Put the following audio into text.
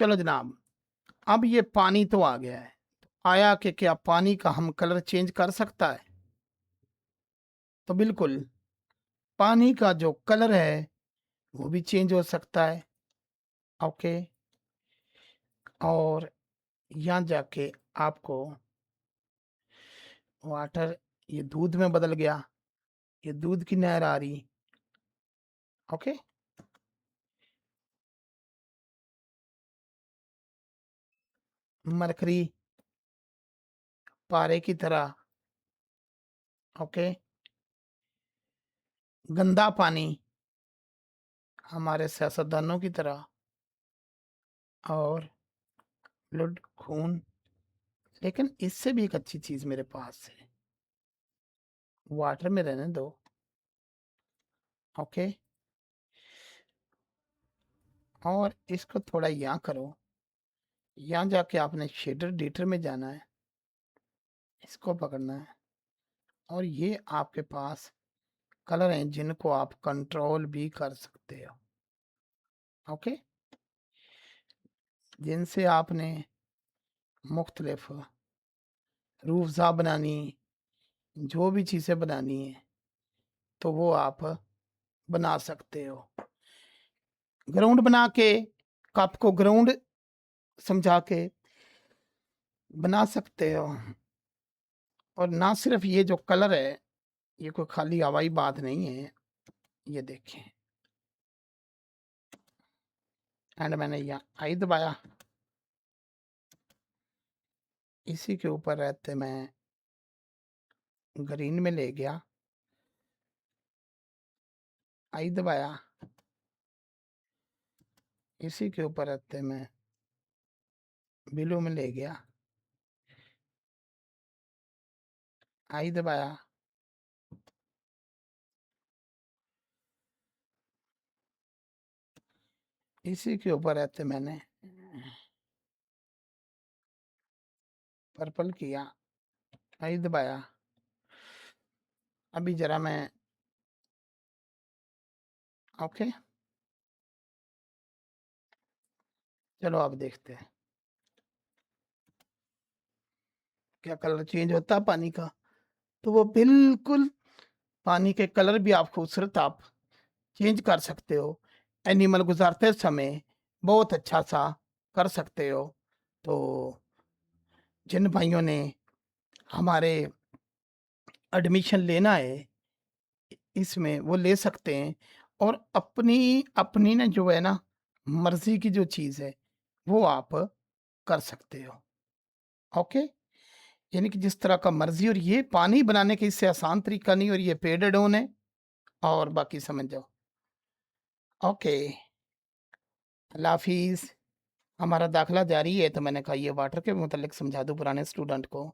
चलो जनाब, अब ये पानी तो आ गया है। आया कि क्या पानी का हम कलर चेंज कर सकता है? तो बिल्कुल, पानी का जो कलर है वो भी चेंज हो सकता है। ओके, और यहाँ जाके आपको वाटर, ये दूध में बदल गया, ये दूध की नहर आ रही। ओके, मरकरी पारे की तरह। ओके, गंदा पानी हमारे सियासतदानों की तरह। और ब्लड खून, लेकिन इससे भी एक अच्छी चीज मेरे पास है, वाटर में रहने दो। ओके, और इसको थोड़ा यहाँ करो, यहाँ जाके आपने शेडर डेटर में जाना है, इसको पकड़ना है, और ये आपके पास कलर हैं जिनको आप कंट्रोल भी कर सकते हो। ओके, जिनसे आपने मुख्तलिफ रूफज़ा बनानी, जो भी चीज़ें बनानी है तो वो आप बना सकते हो। ग्राउंड बना के, कप को ग्राउंड समझा के बना सकते हो। और ना सिर्फ ये जो कलर है, ये कोई खाली हवाई बात नहीं है। ये देखें, एंड मैंने यहाँ आई दबाया, इसी के ऊपर रहते मैं ग्रीन में ले गया, आई दबाया, इसी के ऊपर रहते मैं ब्लू में ले गया, आई दबाया, इसी के ऊपर रहते मैंने पर्पल किया, आई दबाया। अभी जरा मैं, ओके, चलो आप देखते हैं क्या कलर चेंज होता है पानी का। तो वो बिल्कुल, पानी के कलर भी आप खूबसूरत आप चेंज कर सकते हो, एनिमल गुजारते समय बहुत अच्छा सा कर सकते हो। तो जिन भाइयों ने हमारे एडमिशन लेना है इसमें, वो ले सकते हैं। और अपनी अपनी ना जो है ना मर्जी की जो चीज़ है वो आप कर सकते हो। ओके, यानी कि जिस तरह का मर्जी। और ये पानी बनाने के इससे आसान तरीका नहीं, और ये पेड एड ऑन है, और बाकी समझ जाओ। ओके, अल्लाह हाफिज़। हमारा दाखिला जारी है, तो मैंने कहा ये वाटर के मुतालिक समझा दूँ पुराने स्टूडेंट को।